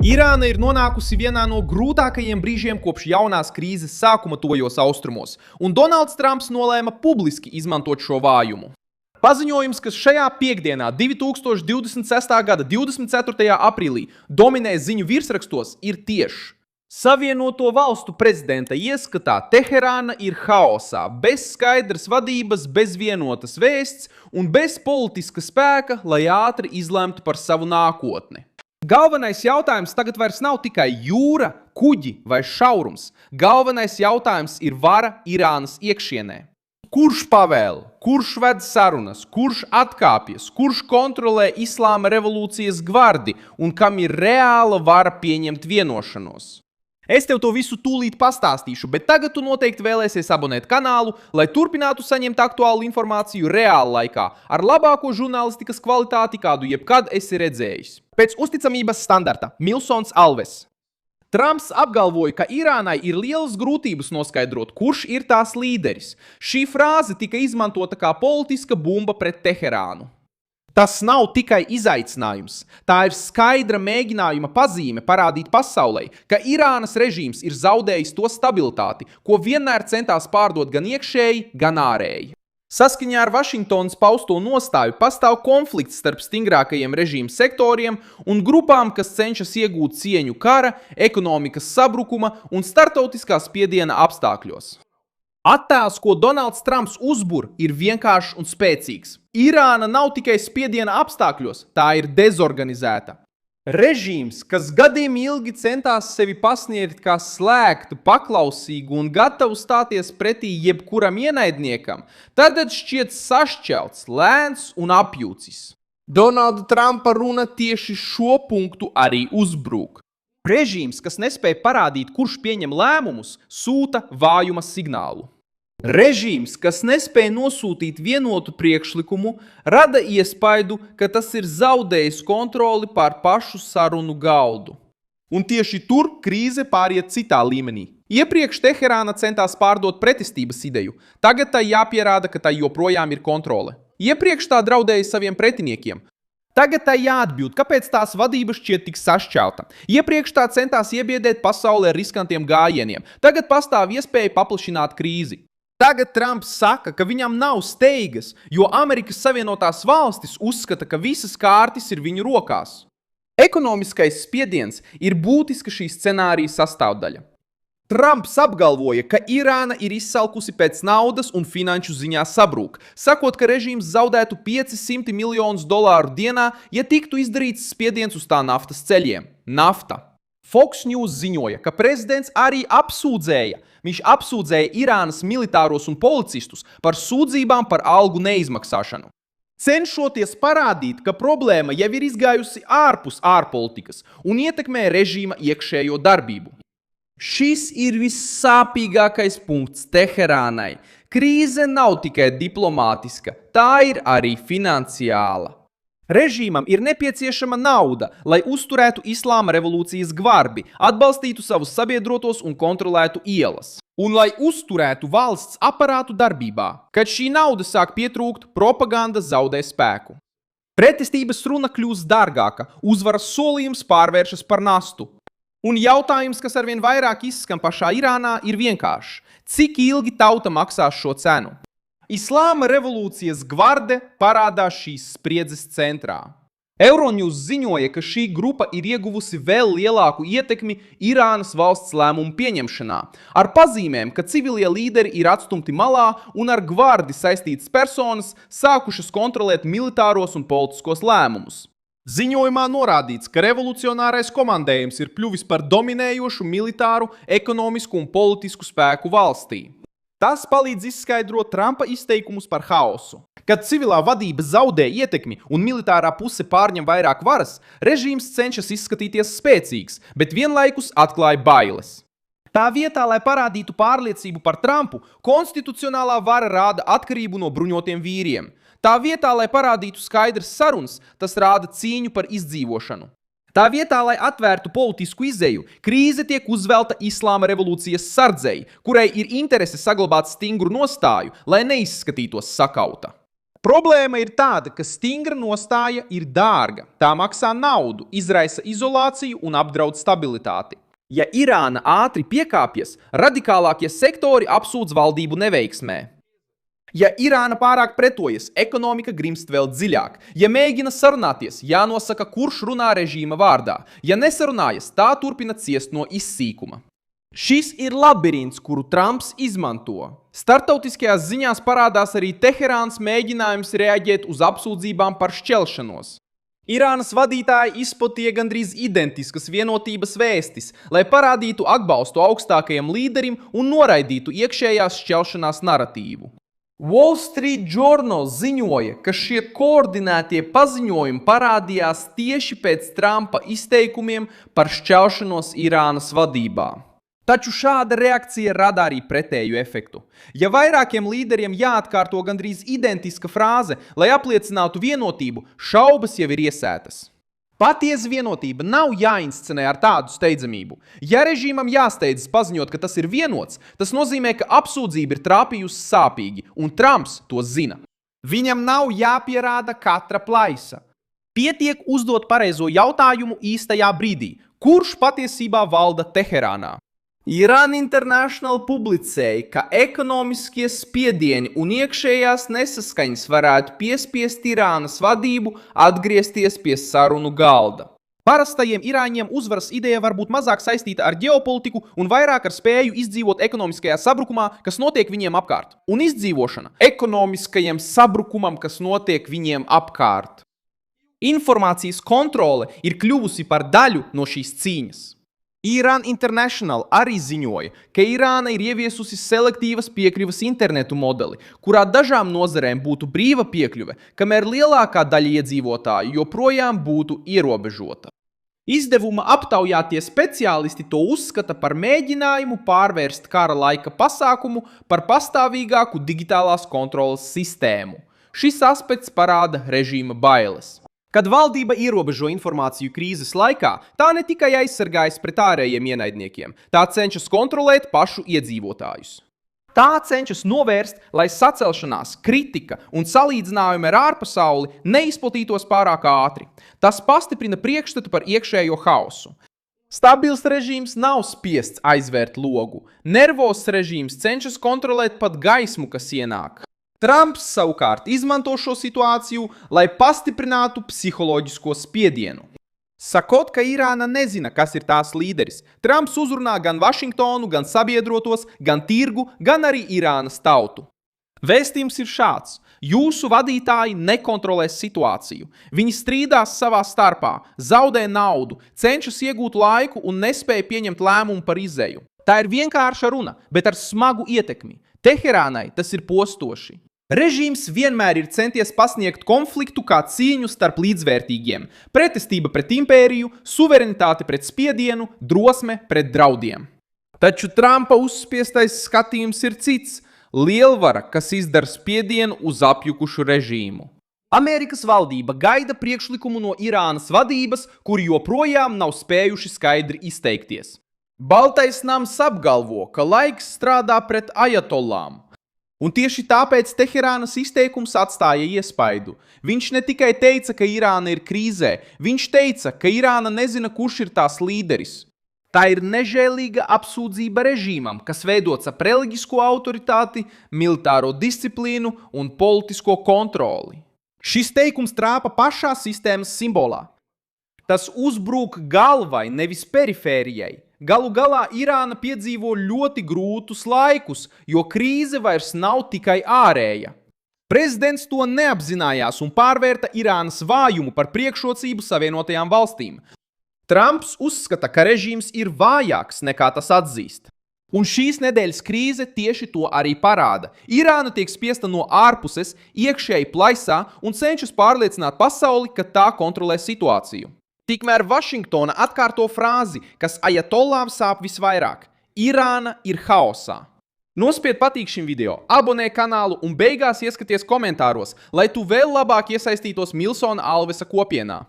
Irāna ir nonākusi vienā no grūtākajiem brīžiem kopš jaunās krīzes sākuma tuvajos austrumos, un Donalds Trumps nolēma publiski izmantot šo vājumu. Paziņojums, kas šajā piekdienā, 2026. gada 24. aprīlī, dominē ziņu virsrakstos, ir tiešs. Savienoto valstu prezidenta ieskatā Teherāna ir haosā, bez skaidras vadības, bez vienotas vēsts un bez politiska spēka, lai ātri izlemtu par savu nākotni. Galvenais jautājums tagad vairs nav tikai jūra, kuģi vai šaurums. Galvenais jautājums ir vara Irānas iekšienē. Kurš pavēl, kurš ved sarunas, kurš atkāpjas, kurš kontrolē Islāma revolūcijas gvardi un kam ir reāla vara pieņemt vienošanos? Es tev to visu tūlīt pastāstīšu, bet tagad tu noteikti vēlēsies abonēt kanālu, lai turpinātu saņemt aktuālu informāciju reāla laikā, ar labāko žurnālistikas kvalitāti, kādu jebkad esi redzējis. Pēc uzticamības standarta Milsons Alves. Trumps apgalvoja, ka Irānai ir lielas grūtības noskaidrot, kurš ir tās līderis. Šī frāze tika izmantota kā politiska bumba pret Teherānu. Tas nav tikai izaicinājums, tā ir skaidra mēģinājuma pazīme parādīt pasaulei, ka Irānas režīms ir zaudējis to stabilitāti, ko vienmēr centās pārdot gan iekšēji, gan ārēji. Saskaņā ar Vašingtonas pausto nostāju pastāv konflikts starp stingrākajiem režīma sektoriem un grupām, kas cenšas iegūt cieņu kara, ekonomikas sabrukuma un startautiskā spiediena apstākļos. Attēls, ko Donalds Trumps uzbur, ir vienkāršs un spēcīgs. Irāna nav tikai spiediena apstākļos, tā ir dezorganizēta. Režīms, kas gadiem ilgi centās sevi pasniegt kā slēgtu, paklausīgu un gatavu stāties pretī jebkuram ienaidniekam, tagad šķiet sašķelts, lēns un apjūcis. Donalda Trumpa runa tieši šo punktu arī uzbrūk. Režīms, kas nespēja parādīt, kurš pieņem lēmumus, sūta vājuma signālu. Režīms, kas nespēja nosūtīt vienotu priekšlikumu, rada iespaidu, ka tas ir zaudējis kontroli pār pašu sarunu galdu. Un tieši tur krīze pāriet citā līmenī. Iepriekš Teherāna centās pārdot pretestības ideju, tagad tai jāpierāda, ka tai joprojām ir kontrole. Iepriekš tā draudēja saviem pretiniekiem. Tagad tai jāatbild, kāpēc tās vadība šķiet tik sašķelta. Iepriekš tā centās iebiedēt pasauli ar riskantiem gājieniem. Tagad pastāv iespēja paplašināt krīzi. Tagad Trumps saka, ka viņam nav steigas, jo Amerikas Savienotās valstis uzskata, ka visas kārtas ir viņu rokās. Ekonomiskais spiediens ir būtiska šī scenārija sastāvdaļa. Trumps apgalvoja, ka Irāna ir izsalkusi pēc naudas un finanšu ziņā sabrūk, sakot, ka režīms zaudētu $500 miljonus dienā, ja tiktu izdarīts spiediens uz tā naftas ceļiem. Nafta. Fox News ziņoja, ka prezidents arī apsūdzēja Irānas militāros un policistus par sūdzībām par algu neizmaksāšanu. Cenšoties parādīt, ka problēma jau ir izgājusi ārpus ārpolitikas un ietekmē režīma iekšējo darbību. Šis ir vissāpīgākais punkts Teherānai. Krīze nav tikai diplomātiska, tā ir arī finansiāla. Režīmam ir nepieciešama nauda, lai uzturētu Islāma revolūcijas gvarbi, atbalstītu savus sabiedrotos un kontrolētu ielas. Un lai uzturētu valsts aparātu darbībā. Kad šī nauda sāk pietrūkt, propaganda zaudē spēku. Pretestības runa kļūst dārgāka, uzvaras solījums pārvēršas par nastu. Un jautājums, kas arvien vairāk izskan pašā Irānā, ir vienkāršs. Cik ilgi tauta maksās šo cenu? Islāma revolūcijas gvarde parādās šīs spriedzes centrā. Euronews ziņoja, ka šī grupa ir ieguvusi vēl lielāku ietekmi Irānas valsts lēmumu pieņemšanā, ar pazīmēm, ka civilie līderi ir atstumti malā un ar gvardi saistītas personas sākušas kontrolēt militāros un politiskos lēmumus. Ziņojumā norādīts, ka revolucionārais komandējums ir kļuvis par dominējošu militāru, ekonomisku un politisku spēku valstī. Tas palīdz izskaidrot Trumpa izteikumus par haosu. Kad civilā vadība zaudē ietekmi un militārā puse pārņem vairāk varas, režīms cenšas izskatīties spēcīgs, bet vienlaikus atklāja bailes. Tā vietā, lai parādītu pārliecību par Trumpu, konstitucionālā vara rāda atkarību no bruņotiem vīriem. Tā vietā, lai parādītu skaidras sarunas, tas rāda cīņu par izdzīvošanu. Tā vietā, lai atvērtu politisku izeju, krīze tiek uzvelta Islāma revolūcijas sardzei, kurai ir interese saglabāt stingru nostāju, lai neizskatītos sakauta. Problēma ir tāda, ka stingra nostāja ir dārga. Tā maksā naudu, izraisa izolāciju un apdraud stabilitāti. Ja Irāna ātri piekāpjas, radikālākie sektori apsūdz valdību neveiksmē. Ja Irāna pārāk pretojas, ekonomika grimst vēl dziļāk. Ja mēģina sarunāties, jānosaka, kurš runā režīma vārdā. Ja nesarunājas, tā turpina ciest no izsīkuma. Šis ir labirints, kuru Trumps izmanto. Startautiskajās ziņās parādās arī Teherānas mēģinājums reaģēt uz apsūdzībām par šķelšanos. Irānas vadītāji izplatīja gandrīz identiskas vienotības vēstis, lai parādītu atbalstu augstākajam līderim un noraidītu iekšējās šķelšanās naratīvu. Wall Street Journal ziņoja, ka šie koordinētie paziņojumi parādījās tieši pēc Trumpa izteikumiem par šķelšanos Irānas vadībā. Taču šāda reakcija rada arī pretēju efektu. Ja vairākiem līderiem jāatkārto gandrīz identiska frāze, lai apliecinātu vienotību, šaubas jau ir iesētas. Patiesa vienotība nav jāinscenē ar tādu steidzamību. Ja režīmam jāsteidzas paziņot, ka tas ir vienots, tas nozīmē, ka apsūdzība ir trāpījusi sāpīgi, un Trumps to zina. Viņam nav jāpierāda katra plaisa. Pietiek uzdot pareizo jautājumu īstajā brīdī. Kurš patiesībā valda Teherānā? Iran International publicēja, ka ekonomiskie spiedieni un iekšējās nesaskaņas varētu piespiest Irānas vadību atgriezties pie sarunu galda. Parastajiem irāņiem uzvaras ideja var būt mazāk saistīta ar ģeopolitiku un vairāk ar spēju izdzīvot ekonomiskajā sabrukumā, kas notiek viņiem apkārt. Un izdzīvošana ekonomiskajam sabrukumam, kas notiek viņiem apkārt. Informācijas kontrole ir kļuvusi par daļu no šīs cīņas. Iran International arī ziņoja, ka Irāna ir ieviesusi selektīvas piekļuves internetu modeli, kurā dažām nozarēm būtu brīva piekļuve, kamēr lielākā daļa iedzīvotāju joprojām būtu ierobežota. Izdevuma aptaujātie speciālisti to uzskata par mēģinājumu pārvērst kara laika pasākumu par pastāvīgāku digitālās kontroles sistēmu. Šis aspekts parāda režīma bailes. Kad valdība ierobežo informāciju krīzes laikā, tā ne tikai aizsargājas pret ārējiem ienaidniekiem, tā cenšas kontrolēt pašu iedzīvotājus. Tā cenšas novērst, lai sacelšanās, kritika un salīdzinājumi ar ārpasauli neizplatītos pārāk ātri. Tas pastiprina priekšstatu par iekšējo hausu. Stabils režīms nav spiests aizvērt logu. Nervozs režīms cenšas kontrolēt pat gaismu, kas ienāk. Trumps savukārt izmanto šo situāciju, lai pastiprinātu psiholoģisko spiedienu. Sakot, ka Irāna nezina, kas ir tās līderis, Trumps uzrunā gan Vašingtonu, gan sabiedrotos, gan tirgu, gan arī Irānas tautu. Vēstījums ir šāds: jūsu vadītāji nekontrolēs situāciju. Viņi strīdās savā starpā, zaudē naudu, cenšas iegūt laiku un nespēja pieņemt lēmumu par izēju. Tā ir vienkārša runa, bet ar smagu ietekmi. Teherānai tas ir postoši. Režīms vienmēr ir centies pasniegt konfliktu kā cīņu starp līdzvērtīgiem – pretestība pret impēriju, suverenitāte pret spiedienu, drosme pret draudiem. Taču Trumpa uzspiestais skatījums ir cits – lielvara, kas izdara spiedienu uz apjukušu režīmu. Amerikas valdība gaida priekšlikumu no Irānas vadības, kuri joprojām nav spējuši skaidri izteikties. Baltais nams apgalvo, ka laiks strādā pret ajatollām. Un tieši tāpēc Teherānas izteikums atstāja iespaidu. Viņš ne tikai teica, ka Irāna ir krīzē, viņš teica, ka Irāna nezina, kurš ir tās līderis. Tā ir nežēlīga apsūdzība režīmam, kas veidots ap reliģisko autoritāti, militāro disciplīnu un politisko kontroli. Šis teikums trāpa pašā sistēmas simbolā. Tas uzbrūk galvai, nevis perifērijai. Galu galā Irāna piedzīvo ļoti grūtus laikus, jo krīze vairs nav tikai ārēja. Prezidents to neapzinājās un pārvērta Irānas vājumu par priekšrocību Savienotajām valstīm. Trumps uzskata, ka režīms ir vājāks nekā tas atzīst. Un šīs nedēļas krīze tieši to arī parāda. Irāna tiek spiesta no ārpuses, iekšēji plaisā un cenšas pārliecināt pasauli, ka tā kontrolē situāciju. Tikmēr Vašingtona atkārto frāzi, kas ajatollām sāp visvairāk – Irāna ir haosā. Nospied patīk šim video, abonē kanālu un beigās ieskaties komentāros, lai tu vēl labāk iesaistītos Milsona Alvesa kopienā.